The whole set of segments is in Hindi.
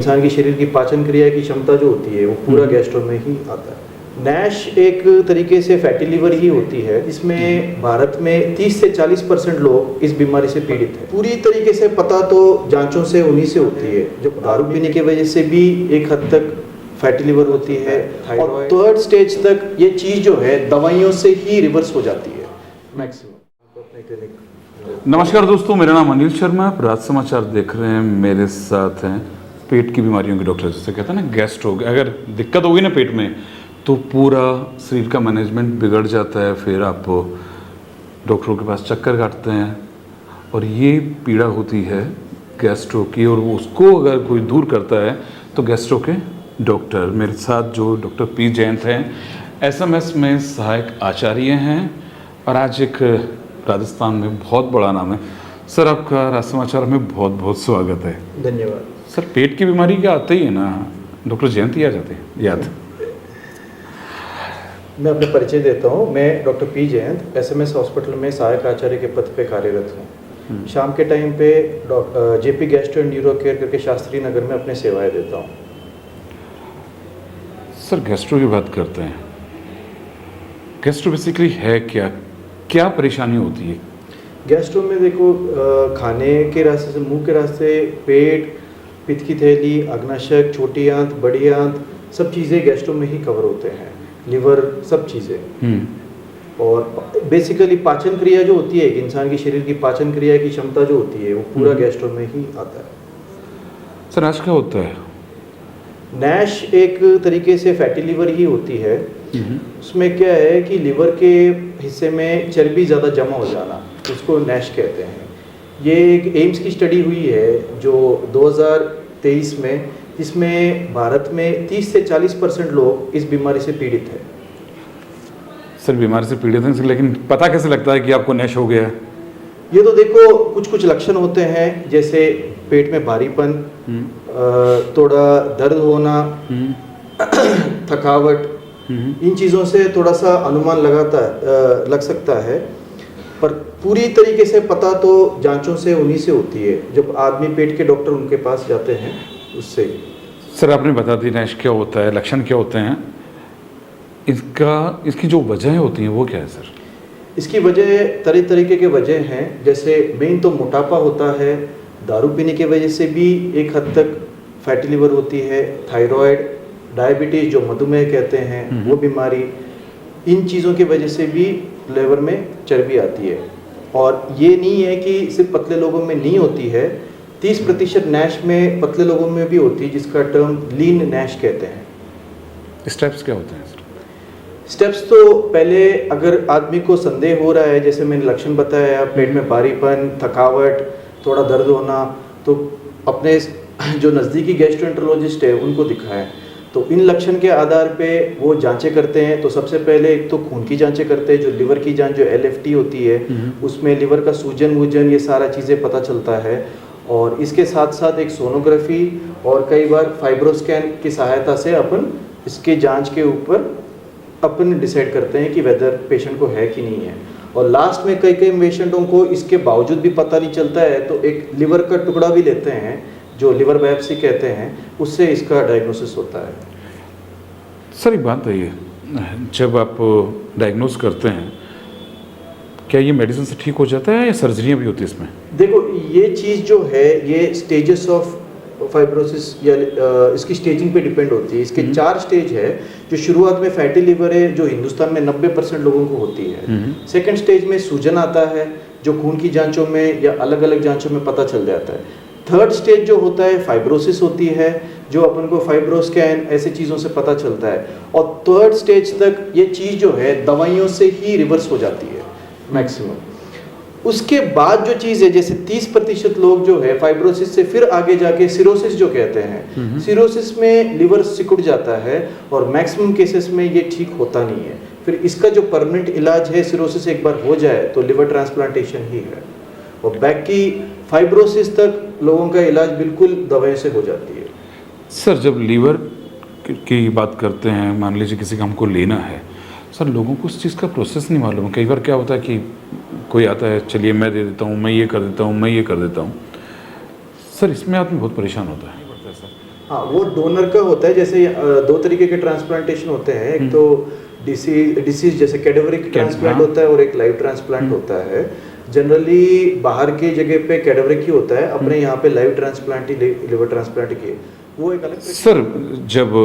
इंसान के शरीर की पाचन क्रिया की क्षमता जो होती है वो पूरा गैस्ट्रो में ही आता है। नैश एक तरीके से फैटी लिवर ही होती है, जिसमें भारत में 30 से 40% लोग इस बीमारी से पीड़ित हैं। पूरी तरीके से पता तो जांचों से उन्हीं से होती है, जो दारू पीने की वजह से भी एक हद तक फैटी लिवर होती है, और थर्ड स्टेज तक ये चीज़ जो है दवाइयों से ही रिवर्स हो जाती है मैक्सिमम। नमस्कार दोस्तों, मेरा नाम अनिल शर्मा है। राज समाचार देख रहे हैं। मेरे साथ हैं पेट की बीमारियों के डॉक्टर, जिसे कहते हैं ना गैस्ट्रो। अगर दिक्कत होगी ना पेट में तो पूरा शरीर का मैनेजमेंट बिगड़ जाता है, फिर आप डॉक्टरों के पास चक्कर काटते हैं। और ये पीड़ा होती है गैस्ट्रो की, और उसको अगर कोई दूर करता है तो गैस्ट्रो के डॉक्टर। मेरे साथ जो डॉक्टर पी जयंत हैं, एसएमएस में सहायक आचार्य हैं, और आज एक राजस्थान में बहुत बड़ा नाम है। सर, आपका राज समाचार में बहुत बहुत स्वागत है। धन्यवाद सर। पेट की बीमारी क्या आते ही है ना, डॉक्टर जयंत ही आ जाते हैं याद। मैं अपने परिचय देता हूँ। मैं doctor P Jayant SMS hospital में सहायक आचार्य के पद पे कार्यरत हूँ। शाम के टाइम पे JP gastro and neuro care करके शास्त्री नगर में अपने सेवाएं देता हूँ। सर, गैस्ट्रो की बात करते हैं। गैस्ट्रो बेसिकली है क्या, क्या परेशानी होती है? गैस्ट्रो में देखो, खाने के रास्ते से, मुंह के रास्ते, पेट, पित्त की थैली, अग्नाशय, छोटी आंत, बड़ी आंत, सब चीज़ें गैस्ट्रो में ही कवर होते हैं। लिवर, सब चीज़ें। और बेसिकली पाचन क्रिया जो होती है, एक इंसान के शरीर की पाचन क्रिया की क्षमता जो होती है वो पूरा गैस्ट्रो में ही आता है। सर, आज क्या होता है? नैश एक तरीके से फैटी लिवर ही होती है। उसमें क्या है कि लिवर के हिस्से में चर्बी ज़्यादा जमा हो जाना, उसको नैश कहते हैं। ये एक एम्स की स्टडी हुई है जो 2023 में, जिसमें भारत में 30 से 40% लोग इस बीमारी से पीड़ित है। सर, बीमारी से पीड़ित हैं, लेकिन पता कैसे लगता है कि आपको नैश हो गया है? ये तो देखो, कुछ लक्षण होते हैं, जैसे पेट में भारीपन, थोड़ा दर्द होना, थकावट, इन चीज़ों से थोड़ा सा अनुमान लग सकता है। पर पूरी तरीके से पता तो जांचों से उन्हीं से होती है, जब आदमी पेट के डॉक्टर उनके पास जाते हैं उससे। सर, आपने बता दी नैश क्या होता है, लक्षण क्या होते हैं, इसकी जो वजह होती हैं वो क्या है सर? इसकी वजह तरह तरीके के वजह हैं। जैसे मेन तो मोटापा होता है, दारू पीने की वजह से भी एक हद तक फैटी लिवर होती है, थायराइड, डायबिटीज़ जो मधुमेह कहते हैं वो बीमारी, इन चीज़ों की वजह से भी लिवर में चर्बी आती है। और ये नहीं है कि सिर्फ पतले लोगों में नहीं होती है, 30% नैश में पतले लोगों में भी होती है, जिसका टर्म लीन नैश कहते हैं। स्टेप्स क्या होते हैं सर? स्टेप्स तो पहले अगर आदमी को संदेह हो रहा है, जैसे मैंने लक्षण बताया, पेट में भारीपन, थकावट, थोड़ा दर्द होना, तो अपने जो नज़दीकी गैस्ट्रोएंटरोलॉजिस्ट है उनको दिखाएं। तो इन लक्षण के आधार पे वो जांचें करते हैं। तो सबसे पहले एक तो खून की जांचें करते हैं, जो लिवर की जांच जो LFT होती है, उसमें लिवर का सूजन वूजन ये सारा चीज़ें पता चलता है। और इसके साथ साथ एक सोनोग्राफी और कई बार फाइब्रोस्कैन की सहायता से अपन इसके जांच के ऊपर अपन डिसाइड करते हैं कि वेदर पेशेंट को है कि नहीं है। और लास्ट में कई पेशेंटों को इसके बावजूद भी पता नहीं चलता है, तो एक लिवर का टुकड़ा भी लेते हैं, जो लिवर बायोप्सी कहते हैं, उससे इसका डायग्नोसिस होता है। सर, एक बात है, जब आप डायग्नोस करते हैं, क्या ये मेडिसिन से ठीक हो जाता है या सर्जरियाँ भी होती है इसमें? देखो, ये चीज़ जो है ये स्टेजेस ऑफ फाइब्रोसिस या इसकी स्टेजिंग पे डिपेंड होती है। इसके 4 स्टेज है। जो शुरुआत में फैटी लिवर है, जो हिंदुस्तान में 90% लोगों को होती है। सेकंड स्टेज में सूजन आता है, जो खून की जांचों में या अलग अलग जांचों में पता चल जाता है। थर्ड स्टेज जो होता है फाइब्रोसिस होती है, जो अपन को फाइब्रोस्कैन ऐसे चीज़ों से पता चलता है। और थर्ड स्टेज तक ये चीज़ जो है दवाइयों से ही रिवर्स हो जाती है मैक्सिमम। उसके बाद जो चीज़ है, जैसे 30% लोग जो है फाइब्रोसिस से फिर आगे जाके सिरोसिस जो कहते हैं, सिरोसिस में लिवर सिकुड़ जाता है, और मैक्सिमम केसेस में ये ठीक होता नहीं है। फिर इसका जो परमानेंट इलाज है, सिरोसिस एक बार हो जाए तो लिवर ट्रांसप्लांटेशन ही है। और बाकी फाइब्रोसिस तक लोगों का इलाज बिल्कुल दवाई से हो जाती है। सर, जब लीवर की बात करते हैं, मान लीजिए किसी का हमको लेना है, सर लोगों को उस चीज़ का प्रोसेस नहीं मालूम। कई बार क्या होता है कि कोई आता है, चलिए मैं दे देता हूँ, मैं ये कर देता हूँ, मैं ये कर देता हूँ। सर, इसमें आदमी बहुत परेशान होता है। हाँ, वो डोनर का होता है। जैसे दो तरीके के ट्रांसप्लांटेशन होते हैं, एक तो डिसीज जैसे कैडेवरिक ट्रांसप्लांट हाँ। होता है और एक लाइव ट्रांसप्लांट होता है। जनरली बाहर की जगह पे कैडेवरिक ही होता है, अपने यहाँ पे लाइव ट्रांसप्लांट ही लिवर ट्रांसप्लांट की है। वो एक अलग सर जब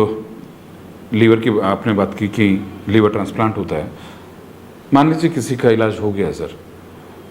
लीवर की आपने बात की कि लीवर ट्रांसप्लांट होता है, मान लीजिए किसी का इलाज हो गया सर,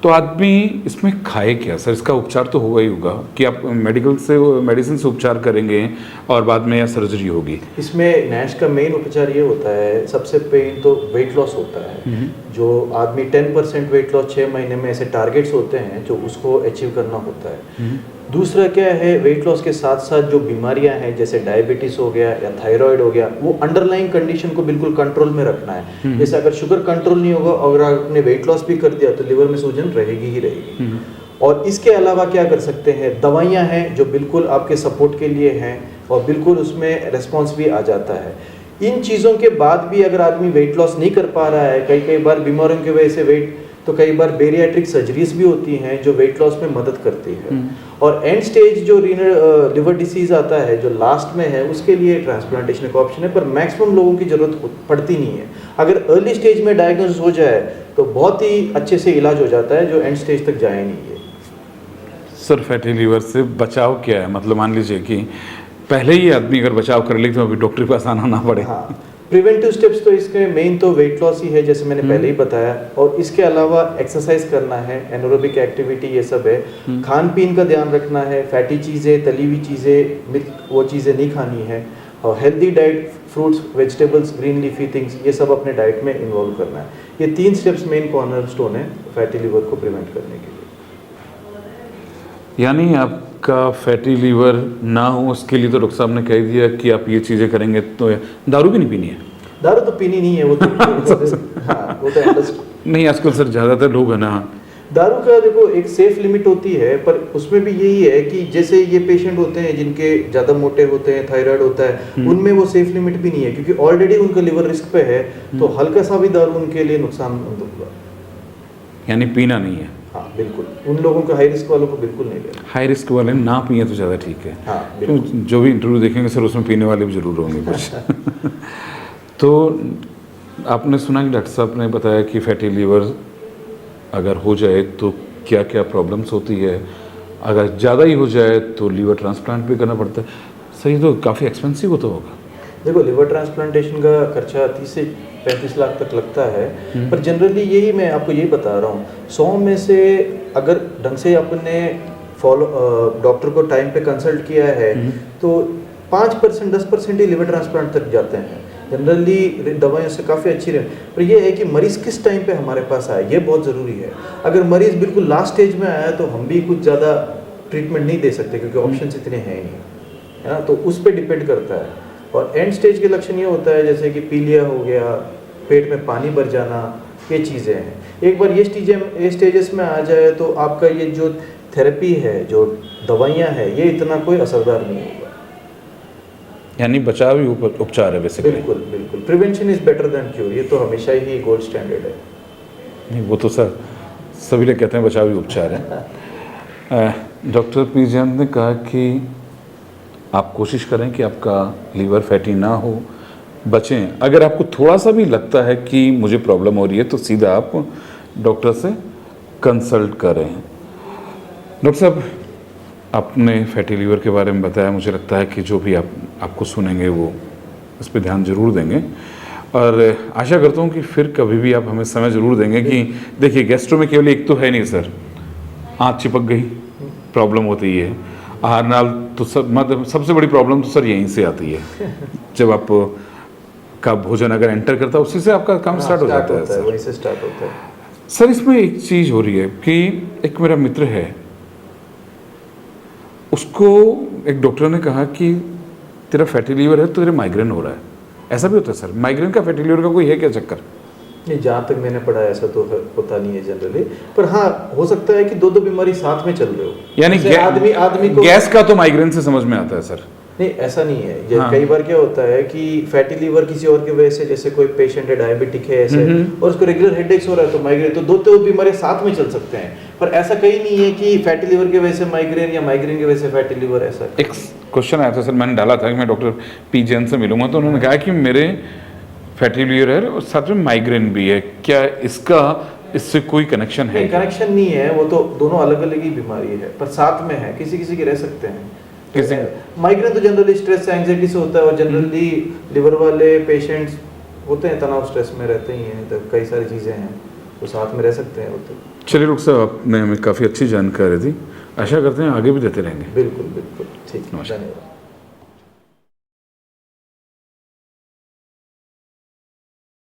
तो आदमी इसमें खाए क्या सर? इसका उपचार तो होगा ही होगा कि आप मेडिसिन से उपचार करेंगे और बाद में या सर्जरी होगी? इसमें नैश का मेन उपचार ये होता है, सबसे पेन तो वेट लॉस होता है। जो आदमी 10% वेट लॉस 6 महीने में ऐसे टारगेट्स होते हैं जो उसको अचीव करना होता है। दूसरा क्या है, वेट लॉस के साथ साथ जो बीमारियां हैं जैसे डायबिटीज हो गया या थायराइड हो गया, वो अंडरलाइंग कंडीशन को बिल्कुल कंट्रोल में रखना है। जैसे अगर शुगर कंट्रोल नहीं होगा और आपने वेट लॉस भी कर दिया तो लिवर में सूजन रहेगी ही रहेगी। और इसके अलावा क्या कर सकते हैं, दवाइयाँ हैं जो बिल्कुल आपके सपोर्ट के लिए हैं और बिल्कुल उसमें रेस्पॉन्स भी आ जाता है। इन चीज़ों के बाद भी अगर आदमी वेट लॉस नहीं कर पा रहा है, कई बार बीमारियों की वजह से वेट, तो कई बार बेरियाट्रिक सर्जरीज भी होती हैं जो वेट लॉस में मदद करती है। और एंड स्टेज जो लिवर डिसीज आता है जो लास्ट में है, उसके लिए ट्रांसप्लांटेशन का ऑप्शन है, पर मैक्सिमम लोगों की जरूरत पड़ती नहीं है। अगर अर्ली स्टेज में डायग्नोसिस हो जाए तो बहुत ही अच्छे से इलाज हो जाता है, जो एंड स्टेज तक जाए नहीं है। सर फैटी लीवर से बचाव क्या है? मतलब मान लीजिए कि पहले ही आदमी अगर बचाव कर ले तो अभी डॉक्टर के पास आना ना पड़े। हाँ, प्रिवेंटिव स्टेप्स तो इसके मेन तो वेट लॉस ही है, जैसे मैंने पहले ही बताया। और इसके अलावा एक्सरसाइज करना है, एनोरोबिक एक्टिविटी, ये सब है। खान पीन का ध्यान रखना है, फैटी चीज़ें, तली हुई चीज़ें, वो चीज़ें नहीं खानी है। और healthy diet, fruits, vegetables, green leafy things, ये सब अपने डाइट में इन्वॉल्व करना है। ये 3 स्टेप्स मेन कॉर्नरस्टोन है फैटी लिवर को प्रिवेंट करने के लिए। यानी आपका फैटी लीवर ना हो उसके लिए तो डॉक्टर साहब ने कह दिया कि आप ये चीज़ें करेंगे तो दारू भी नहीं पीनी है? दारू तो पीनी नहीं है, वो तो हाँ, वो तो नहीं, आजकल सर ज़्यादातर लोग है ना, दारू का देखो एक सेफ लिमिट होती है, पर उसमें भी यही है कि जैसे ये पेशेंट होते हैं जिनके ज़्यादा मोटे होते हैं, थायराइड होता है, उनमें वो सेफ लिमिट भी नहीं है, क्योंकि ऑलरेडी उनका लिवर रिस्क पे है, तो हल्का सा भी दारू उनके लिए नुकसान होगा। यानी पीना नहीं है? हाँ बिल्कुल, उन लोगों को, हाई रिस्क वालों को बिल्कुल नहीं लेना। हाई रिस्क वाले ना पिए तो ज़्यादा ठीक है। हाँ तो जो भी इंटरव्यू देखेंगे सर उसमें पीने वाले भी ज़रूर होंगे कुछ। तो आपने सुना कि डॉक्टर साहब ने बताया कि फैटी लीवर अगर हो जाए तो क्या क्या प्रॉब्लम्स होती है, अगर ज़्यादा ही हो जाए तो लीवर ट्रांसप्लांट भी करना पड़ता है। सर ये तो काफ़ी एक्सपेंसिव होता होगा? देखो, लिवर ट्रांसप्लांटेशन का खर्चा 30 से 35 लाख तक लगता है, पर जनरली यही मैं आपको यही बता रहा हूँ, 100 में से अगर ढंग से अपने डॉक्टर को टाइम पे कंसल्ट किया है तो 5% 10% ही लिवर ट्रांसप्लांट तक जाते हैं। जनरली दवाइयों से काफ़ी अच्छी रहे, पर यह है कि मरीज़ किस टाइम पे हमारे पास आए, ये बहुत ज़रूरी है। अगर मरीज़ बिल्कुल लास्ट स्टेज में आया तो हम भी कुछ ज़्यादा ट्रीटमेंट नहीं दे सकते, क्योंकि ऑप्शन इतने हैं नहीं, है ना, तो उस पर डिपेंड करता है। और एंड स्टेज के लक्षण ये होता है जैसे कि पीलिया हो गया, पेट में पानी भर जाना, ये चीज़ें हैं। एक बार ये स्टेजेस में आ जाए तो आपका ये जो थेरेपी है, जो दवाइयाँ हैं, ये इतना कोई असरदार नहीं होगा। यानी बचाव ही उपचार है बेसिकली? बिल्कुल बिल्कुल, prevention is better than cure, ये तो हमेशा ही गोल्ड स्टैंडर्ड है। नहीं, वो तो सर सभी लोग कहते हैं बचाव ही उपचार है। डॉक्टर पी जयंत ने कहा कि आप कोशिश करें कि आपका लीवर फैटी ना हो, बचें। अगर आपको थोड़ा सा भी लगता है कि मुझे प्रॉब्लम हो रही है तो सीधा आप डॉक्टर से कंसल्ट करें। डॉक्टर साहब, आपने फैटी लीवर के बारे में बताया, मुझे लगता है कि जो भी आपको सुनेंगे वो उस पर ध्यान ज़रूर देंगे, और आशा करता हूँ कि फिर कभी भी आप हमें समय ज़रूर देंगे कि देखिए गैस्ट्रो में केवल एक तो है नहीं सर, आँख चिपक गई प्रॉब्लम होती है, आहार नाल तो सब, मतलब सबसे बड़ी प्रॉब्लम तो सर यहीं से आती है। जब आप का भोजन अगर एंटर करता है उसी से आपका काम स्टार्ट हो जाता है, वहीं से स्टार्ट होता है। सर इसमें एक चीज़ हो रही है कि एक मेरा मित्र है, उसको एक डॉक्टर ने कहा कि तेरा फैटी लीवर है तो तेरे माइग्रेन हो रहा है। ऐसा भी होता है सर? माइग्रेन का फैटी लीवर का कोई है क्या चक्कर? नहीं, जहाँ तक मैंने पढ़ा ऐसा तो होता नहीं है जनरली, पर हाँ हो सकता है कि दो बीमारी साथ में चल रहे हो। यानी आदमी को गैस का तो माइग्रेन से समझ में आता है सर। नहीं ऐसा नहीं है ये हाँ। कई बार क्या होता है कि फैटी लीवर किसी और की वजह से, जैसे कोई पेशेंट है डायबिटिक है ऐसे और उसको रेगुलर हेडेक्स हो रहा है तो माइग्रेन, तो दो बीमारियां साथ में चल सकते हैं, पर ऐसा कहीं नहीं है कि फैटी लीवर की वजह से माइग्रेन या माइग्रेन की वजह से फैटी लीवर। ऐसा एक क्वेश्चन आया था सर, मैंने डाला था कि मैं डॉक्टर पी जैन से मिलूंगा, तो उन्होंने कहा कि मेरे फैटी लीवर है और साथ में माइग्रेन भी है, क्या इससे कोई कनेक्शन है? कनेक्शन नहीं है, वो तो दोनों अलग अलग ही बीमारी है, पर साथ में है, किसी किसी के रह सकते हैं। किसी माइग्रेन तो जनरली स्ट्रेस एंजाइटी से होता है और जनरली लिवर वाले पेशेंट्स होते हैं तनाव स्ट्रेस में रहते ही हैं, तो कई सारी चीज़ें हैं तो साथ में रह सकते हैं वो तो। चलिए डॉक्टर साहब, आपने हमें काफ़ी अच्छी जानकारी दी, आशा करते हैं आगे भी देते रहेंगे। बिल्कुल बिल्कुल ठीक, नमस्कार। धन्यवाद।